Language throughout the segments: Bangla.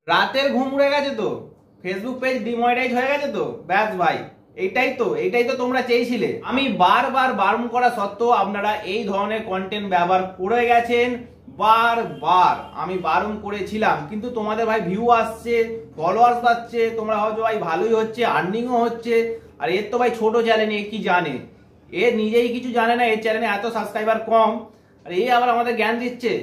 রাতের ঘুম উড়ে গেছে তো, ফেসবুক পেজ ডিমনিটাইজ হয়ে গেছে তো, ব্যাস ভাই এইটাই তো তোমরা চেয়েছিলে। আমি বারবার বারণ করা সত্ত্বেও আপনারা এই ধরনের কন্টেন্ট ব্যবহার করে গেছেন। বারবার আমি বারণ করেছিলাম, কিন্তু তোমাদের ভাই ভিউ আসছে, ফলোয়ার্স পাচ্ছে, তোমরা ভাবছো ভাই ভালোই হচ্ছে, আর্নিংও হচ্ছে। আর এর তো ভাই ছোট চ্যানেল, এ কি জানে? এ নিজেই কিছু জানে না, এর চ্যানেলে এত সাবস্ক্রাইবার কম, আর এই আবার আমাদের জ্ঞান দিচ্ছে।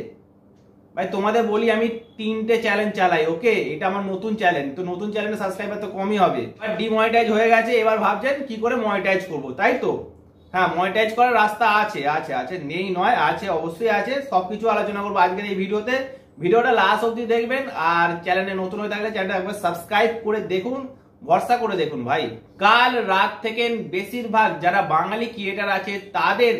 ভাই তোমাদের বলি, আমি 3টে চ্যালেঞ্জ চালাই, ওকে? এটা আমার নতুন চ্যালেঞ্জ, তো নতুন চ্যানেলে সাবস্ক্রাইবার তো কমই হবে। আর ডিমনিটাইজ হয়ে গেছে, এবার ভাবছেন কি করে মনিটাইজ করব, তাই তো? হ্যাঁ, মনিটাইজ করার রাস্তা আছে আছে আছে, নেই নয়, আছে, অবশ্যই আছে। সবকিছু আলোচনা করবো আজকের এই ভিডিওতে। ভিডিওটা লাস্ট অবধি দেখবেন, আর চ্যানেলে নতুন হয়ে থাকলে চ্যানেলটা একবার সাবস্ক্রাইব করে দেখুন, ভরসা করে দেখুন ভাই। কাল রাত থেকে বেশিরভাগ যারা বাঙালি ক্রিয়েটার আছে তাদের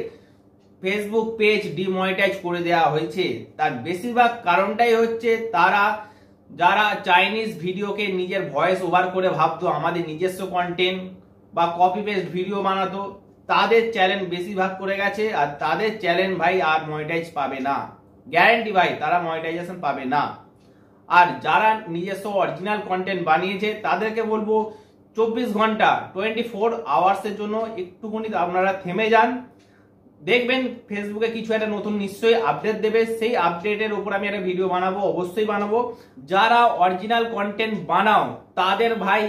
ফেসবুক পেজ ডিমনিটাইজ করে দেওয়া হয়েছে। তার বেশিরভাগ কারণটাই হচ্ছে তারা যারা চাইনিজ ভিডিওকে নিজের ভয়েস ওভার করে ভাবতো আমাদের নিজস্ব কন্টেন্ট বা কপি পেস্ট ভিডিও বানাতো, তাদের চ্যানেল বেশিরভাগ করে গেছে। আর তাদের চ্যানেল ভাই আর মনিটাইজ পাবে না, গ্যারান্টি ভাই, তারা মনিটাইজেশন পাবে না। আর যারা নিজস্ব অরিজিনাল কন্টেন্ট বানিয়েছে তাদেরকে বলবো 24 ঘন্টা 24 আওয়ার্সের জন্য একটুখানি আপনারা থেমে যান। দেখবেন ফেসবুকে কিছু একটা নতুন নিশ্চয়ই আপডেট দেবে, সেই আপডেটের উপর আমি একটা ভিডিও বানাবো, অবশ্যই বানাবো। যারা অরিজিনাল কন্টেন্ট বানাও তাদের ভাই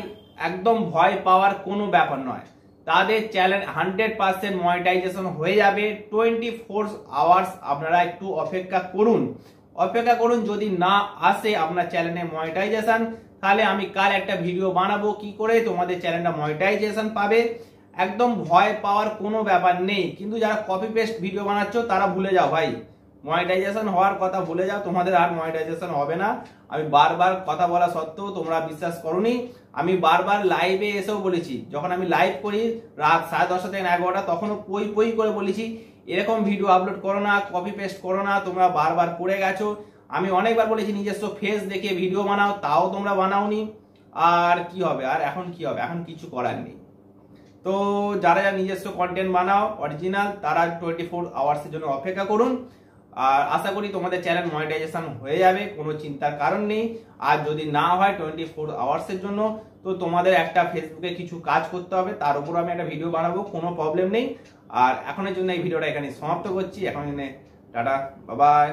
একদম ভয় পাওয়ার কোনো ব্যাপার নয়, তাদের চ্যানেল 100% মনিটাইজেশন হয়ে যাবে। 24 আওয়ার্স আপনারা একটু অপেক্ষা করুন, যদি না আসে আপনার চ্যানেলে মনিটাইজেশন, তাহলে আমি কাল একটা ভিডিও বানাবো কি করে তোমাদের চ্যানেলটা মনিটাইজেশন পাবে। একদম ভয় পাওয়ার কোনো ব্যাপার নেই। কিন্তু যারা কপি পেস্ট ভিডিও বানাচ্ছ তারা ভুলে যাও ভাই, মনিটাইজেশন হওয়ার কথা ভুলে যাও, তোমাদের আর মনিটাইজেশন হবে না। আমি বারবার কথা বলা সত্ত্বেও তোমরা বিশ্বাস করোনি। আমি বারবার লাইভে এসেও বলেছি, যখন আমি লাইভ করি রাত 10:30 থেকে 11টা, তখনও পই পই করে বলেছি এরকম ভিডিও আপলোড করো না, কপি পেস্ট করো না, তোমরা বারবার করে গেছো। আমি অনেকবার বলেছি নিজস্ব ফেস দেখে ভিডিও বানাও, তাও তোমরা বানাওনি। আর কি হবে, আর এখন কি হবে? এখন কিছু করার নেই। তো যারা যারা নিজস্ব কন্টেন্ট বানাও অরিজিনাল, তারা 24 আওয়ার্সের জন্য অপেক্ষা করুন। আর আশা করি তোমাদের চ্যানেল মনিটাইজেশন হয়ে যাবে, কোনো চিন্তার কারণ নেই। আর যদি না হয় 24 আওয়ার্সের জন্য, তো তোমাদের একটা ফেসবুকে কিছু কাজ করতে হবে, তার উপর আমি একটা ভিডিও বানাবো, কোনো প্রবলেম নেই। আর এখনের জন্য এই ভিডিওটা এখানে সমাপ্ত করছি। এখন টাটা, বাই বাই।